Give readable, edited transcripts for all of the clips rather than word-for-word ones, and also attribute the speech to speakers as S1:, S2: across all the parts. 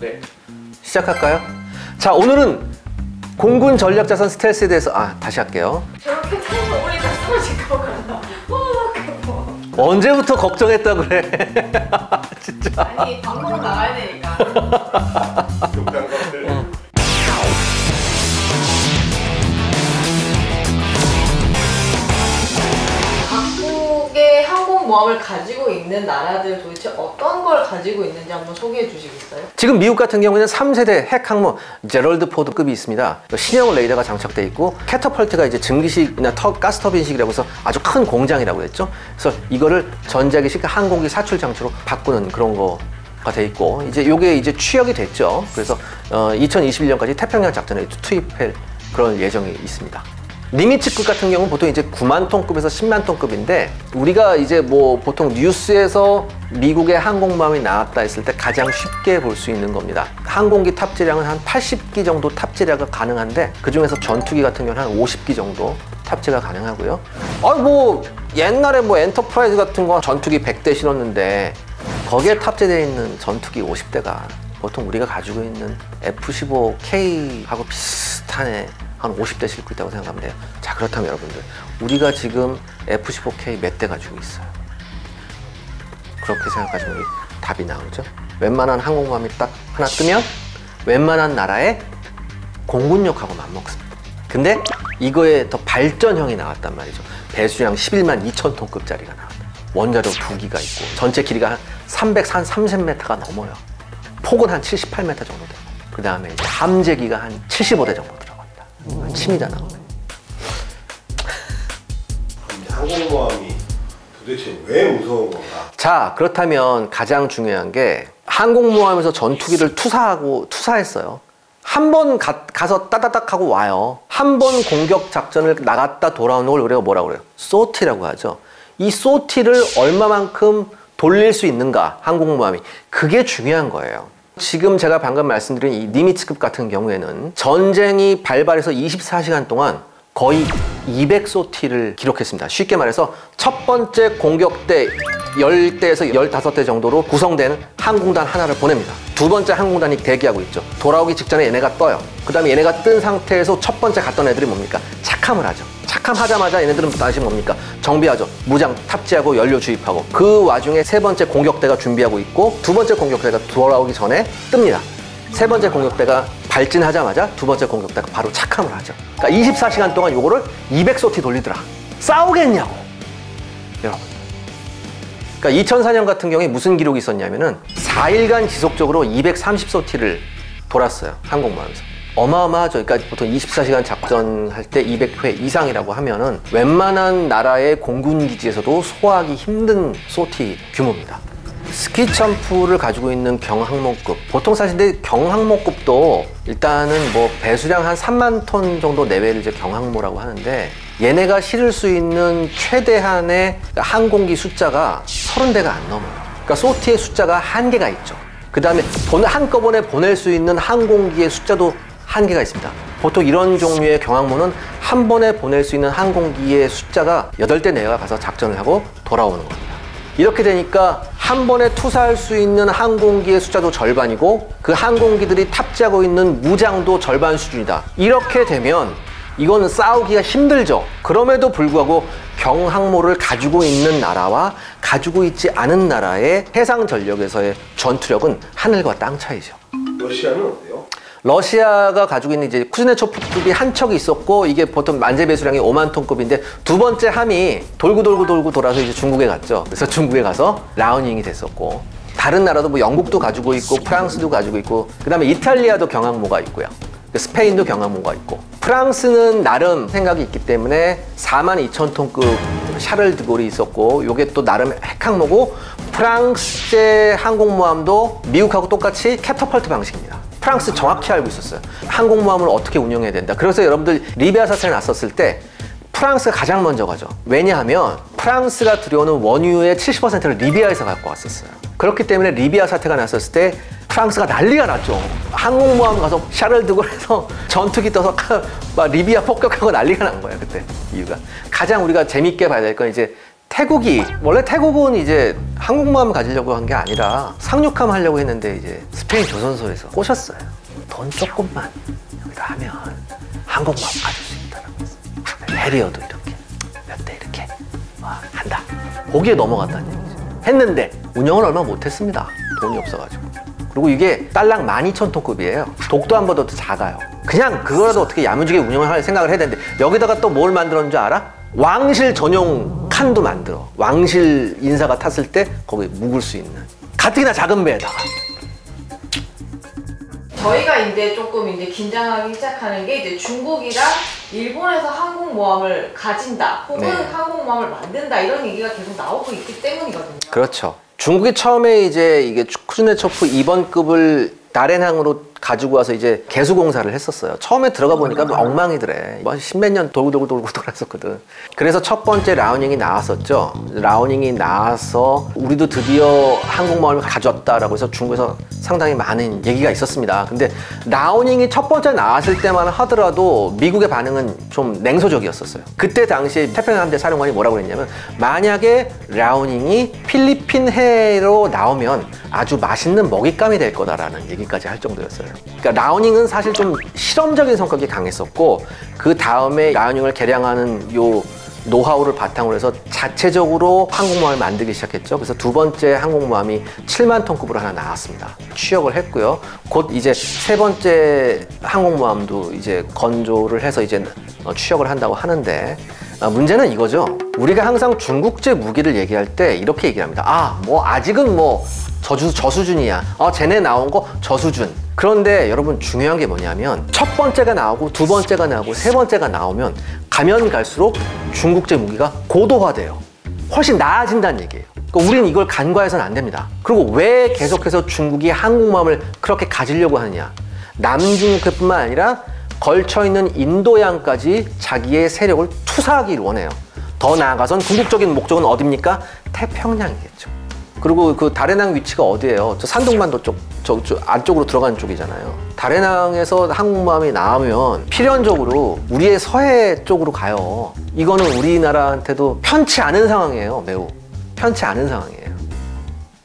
S1: 네.
S2: 시작할까요? 자, 오늘은 공군 전략자산 스텔스에 대해서 다시 할게요.
S3: 저렇게 타서 오니까 쓰러질 것 같나?
S2: 언제부터 걱정했다 그래? 진짜.
S3: 아니 방송 나가야 되니까.
S1: 욕한 것들.
S3: 각국의 항공모함을 가지고 있는 나라들 도대체 어떤 걸 가지고 있는지 한번 소개해 주시겠어요?
S2: 지금 미국 같은 경우에는 3세대 핵항모 제럴드 포드급이 있습니다. 신형 레이더가 장착돼 있고 캐터펄트가 이제 증기식이나 가스터빈식이라고 해서 아주 큰 공장이라고 했죠. 그래서 이거를 전자기식 항공기 사출 장치로 바꾸는 그런 거가 돼 있고, 이제 요게 이제 취역이 됐죠. 그래서 2021년까지 태평양 작전에 투입할 그런 예정이 있습니다. 니미츠급 같은 경우는 보통 이제 9만 톤급에서 10만 톤급인데, 우리가 이제 뭐 보통 뉴스에서 미국의 항공모함이 나왔다 했을 때 가장 쉽게 볼 수 있는 겁니다. 항공기 탑재량은 한 80기 정도 탑재가 가능한데, 그 중에서 전투기 같은 경우는 한 50기 정도 탑재가 가능하고요. 뭐 옛날에 뭐 엔터프라이즈 같은 거 전투기 100대 실었는데 거기에 탑재되어 있는 전투기 50대가 보통 우리가 가지고 있는 F-15K하고 비슷한 한 50대 싣고 있다고 생각하면 돼요. 자, 그렇다면 여러분들, 우리가 지금 F-15K 몇 대 가지고 있어요? 그렇게 생각하시면 우리 답이 나오죠. 웬만한 항공모함이 딱 하나 뜨면 웬만한 나라의 공군력하고 맞먹습니다. 근데 이거에 더 발전형이 나왔단 말이죠. 배수량 11만 2천 톤급짜리가 나왔다. 원자력 2기가 있고 전체 길이가 한 330m가 넘어요. 폭은 한 78m 정도 되고, 그 다음에 이제 함재기가 한 75대 정도 들어갑니다. 한 10m 나오네.
S1: 항공모함이 도대체 왜 무서운 건가?
S2: 자, 그렇다면 가장 중요한 게, 항공모함에서 전투기를 투사했어요. 한 번 가서 따다닥 하고 와요. 한 번 공격 작전을 나갔다 돌아오는 걸 우리가 뭐라고 그래요? 소티라고 하죠. 이 소티를 얼마만큼 돌릴 수 있는가, 항공모함이. 그게 중요한 거예요. 지금 제가 방금 말씀드린 이 니미츠급 같은 경우에는 전쟁이 발발해서 24시간 동안 거의 200소티를 기록했습니다. 쉽게 말해서 첫 번째 공격대 10대에서 15대 정도로 구성된 항공단 하나를 보냅니다. 두 번째 항공단이 대기하고 있죠. 돌아오기 직전에 얘네가 떠요. 그 다음에 얘네가 뜬 상태에서 첫 번째 갔던 애들이 뭡니까? 착함을 하죠. 착함하자마자 얘네들은 다시 뭡니까? 정비하죠. 무장 탑재하고 연료 주입하고. 그 와중에 세 번째 공격대가 준비하고 있고, 두 번째 공격대가 돌아오기 전에 뜹니다. 세 번째 공격대가 발진하자마자 두 번째 공격대가 바로 착함을 하죠. 그러니까 24시간 동안 요거를 200소티 돌리더라. 싸우겠냐고, 여러분. 그러니까 2004년 같은 경우에 무슨 기록이 있었냐면은 4일간 지속적으로 230소티를 돌았어요, 항공모함에서. 어마어마하죠. 그러니까 보통 24시간 작전할 때 200회 이상이라고 하면은 웬만한 나라의 공군기지에서도 소화하기 힘든 소티 규모입니다. 스키점프를 가지고 있는 경항모급, 보통 사실 근데 경항모급도 일단은 뭐 배수량 한 3만 톤 정도 내외를 이제 경항모라고 하는데, 얘네가 실을 수 있는 최대한의 항공기 숫자가 30대가 안 넘어요. 그러니까 소티의 숫자가 한계가 있죠. 그 다음에 한꺼번에 보낼 수 있는 항공기의 숫자도 한계가 있습니다. 보통 이런 종류의 경항모는 한 번에 보낼 수 있는 항공기의 숫자가 8대 내외가 가서 작전을 하고 돌아오는 겁니다. 이렇게 되니까 한 번에 투사할 수 있는 항공기의 숫자도 절반이고, 그 항공기들이 탑재하고 있는 무장도 절반 수준이다. 이렇게 되면 이건 싸우기가 힘들죠. 그럼에도 불구하고 경항모를 가지고 있는 나라와 가지고 있지 않은 나라의 해상 전력에서의 전투력은 하늘과 땅 차이죠.
S1: 러시아는 어때요?
S2: 러시아가 가지고 있는 이제 쿠즈네초프급이 한 척이 있었고, 이게 보통 만재 배수량이 5만 톤급인데, 두 번째 함이 돌고 돌아서 이제 중국에 갔죠. 그래서 중국에 가서 라우닝이 됐었고, 다른 나라도 뭐 영국도 가지고 있고, 프랑스도 가지고 있고, 그 다음에 이탈리아도 경항모가 있고요. 스페인도 경항모가 있고, 프랑스는 나름 생각이 있기 때문에 4만 2천 톤급 샤를 드골이 있었고, 요게 또 나름 핵항모고, 프랑스제 항공모함도 미국하고 똑같이 캐터펄트 방식입니다. 프랑스 정확히 알고 있었어요. 항공모함을 어떻게 운영해야 된다. 그래서 여러분들 리비아 사태가 났었을 때 프랑스가 가장 먼저 가죠. 왜냐하면 프랑스가 들여오는 원유의 70%를 리비아에서 갖고 왔었어요. 그렇기 때문에 리비아 사태가 났었을 때 프랑스가 난리가 났죠. 항공모함 가서 샤를드골에서 전투기 떠서 막 리비아 폭격하고 난리가 난 거예요, 그때. 이유가. 가장 우리가 재밌게 봐야 될 건 이제 태국이 원래 태국은 이제 항공모함 가지려고 한 게 아니라 상륙함 하려고 했는데 이제 스페인 조선소에서 꼬셨어요. 돈 조금만 여기다 하면 항공모함 가질 수 있다라고 했어요. 해리어도 이렇게 몇 대 이렇게 한다. 거기에 넘어갔다는 얘기죠. 했는데 운영을 얼마 못했습니다. 돈이 없어가지고. 그리고 이게 딸랑 12,000톤급이에요. 독도 한 번도 더 작아요. 그냥 그거라도 어떻게 야무지게 운영을 할 생각을 해야 되는데 여기다가 또 뭘 만들었는 줄 알아? 왕실 전용 칸도 만들어. 왕실 인사가 탔을 때 거기 묵을 수 있는 가뜩이나 작은 배에다가.
S3: 저희가 이제 조금 이제 긴장하기 시작하는 게 이제 중국이랑 일본에서 항공모함을 가진다 혹은
S2: 네.
S3: 항공모함을 만든다 이런 얘기가 계속 나오고 있기 때문이거든요.
S2: 그렇죠. 중국이 처음에 이제 이게 쿠즈네초프 2번급을 나렌항으로 가지고 와서 이제 개수공사를 했었어요. 처음에 들어가 보니까 엉망이더래. 뭐 십몇 년 돌고 돌았었거든. 그래서 첫 번째 라우닝이 나왔었죠. 라우닝이 나와서 우리도 드디어 항공모함을 가져왔다라고 해서 중국에서 상당히 많은 얘기가 있었습니다. 근데 라우닝이 첫 번째 나왔을 때만 하더라도 미국의 반응은 좀 냉소적이었었어요. 그때 당시에 태평양 함대 사령관이 뭐라고 그랬냐면 만약에 라우닝이 필리핀 해로 나오면 아주 맛있는 먹잇감이 될 거다라는 얘기까지 할 정도였어요. 그러니까 라우닝은 사실 좀 실험적인 성격이 강했었고 그 다음에 라우닝을 개량하는 요 노하우를 바탕으로 해서 자체적으로 항공모함을 만들기 시작했죠. 그래서 두 번째 항공모함이 7만 톤급으로 하나 나왔습니다. 취역을 했고요. 곧 이제 세 번째 항공모함도 이제 건조를 해서 이제 취역을 한다고 하는데 문제는 이거죠. 우리가 항상 중국제 무기를 얘기할 때 이렇게 얘기합니다. 뭐 아직은 뭐 저수준이야. 쟤네 나온 거 저수준. 그런데 여러분 중요한 게 뭐냐면 첫 번째가 나오고 두 번째가 나오고 세 번째가 나오면 가면 갈수록 중국제 무기가 고도화돼요. 훨씬 나아진다는 얘기예요. 그러니까 우리는 이걸 간과해서는 안 됩니다. 그리고 왜 계속해서 중국이 항공모함을 그렇게 가지려고 하느냐. 남중국해뿐만 아니라 걸쳐있는 인도양까지 자기의 세력을 투사하기를 원해요. 더 나아가선 궁극적인 목적은 어딥니까? 태평양이겠죠. 그리고 그 다롄항 위치가 어디예요? 저 산둥반도 쪽, 저 안쪽으로 들어가는 쪽이잖아요. 다롄항에서 항공모함이 나오면 필연적으로 우리의 서해 쪽으로 가요. 이거는 우리나라한테도 편치 않은 상황이에요. 매우 편치 않은 상황이에요.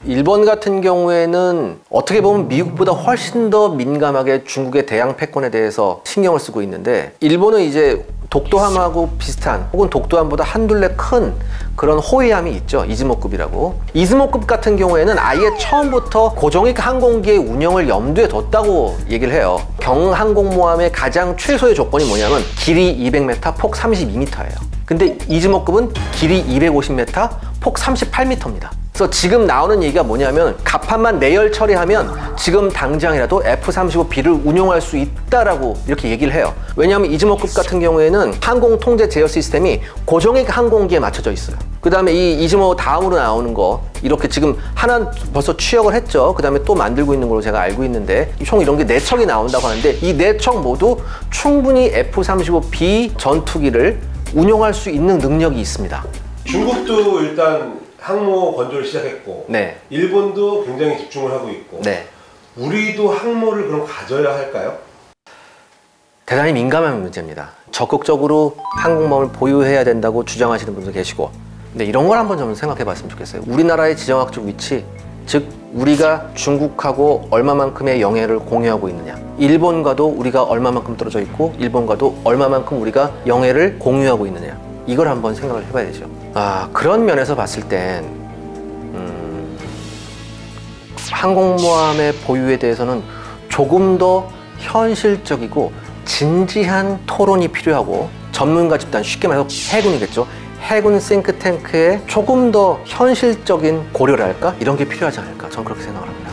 S2: 일본 같은 경우에는 어떻게 보면 미국보다 훨씬 더 민감하게 중국의 대양 패권에 대해서 신경을 쓰고 있는데 일본은 이제 독도함하고 비슷한 혹은 독도함보다 한둘레 큰 그런 호위함이 있죠. 이즈모급이라고. 이즈모급 같은 경우에는 아예 처음부터 고정익 항공기의 운영을 염두에 뒀다고 얘기를 해요. 경항공모함의 가장 최소의 조건이 뭐냐면 길이 200m, 폭 32m예요. 근데 이즈모급은 길이 250m, 폭 38m입니다. 그래서 지금 나오는 얘기가 뭐냐면 갑판만 내열 처리하면 지금 당장이라도 F-35B를 운용할 수 있다라고 이렇게 얘기를 해요. 왜냐하면 이즈모급 같은 경우에는 항공 통제 제어 시스템이 고정익 항공기에 맞춰져 있어요. 그 다음에 이 이즈모 다음으로 나오는 거 이렇게 지금 하나 벌써 취역을 했죠. 그 다음에 또 만들고 있는 걸로 제가 알고 있는데 총 이런 게 4척이 나온다고 하는데 이 4척 모두 충분히 F-35B 전투기를 운용할 수 있는 능력이 있습니다.
S1: 중국도 일단 항모 건조를 시작했고
S2: 네.
S1: 일본도 굉장히 집중을 하고 있고
S2: 네.
S1: 우리도 항모를 그럼 가져야 할까요?
S2: 대단히 민감한 문제입니다. 적극적으로 항공모함을 보유해야 된다고 주장하시는 분도 계시고 근데 이런 걸 한번 좀 생각해 봤으면 좋겠어요. 우리나라의 지정학적 위치, 즉 우리가 중국하고 얼마만큼의 영해를 공유하고 있느냐, 일본과도 우리가 얼마만큼 떨어져 있고 일본과도 얼마만큼 우리가 영해를 공유하고 있느냐, 이걸 한번 생각을 해봐야 되죠. 그런 면에서 봤을 땐 항공모함의 보유에 대해서는 조금 더 현실적이고 진지한 토론이 필요하고 전문가 집단, 쉽게 말해서 해군이겠죠. 해군 싱크탱크에 조금 더 현실적인 고려랄까? 이런 게 필요하지 않을까? 저는 그렇게 생각을 합니다.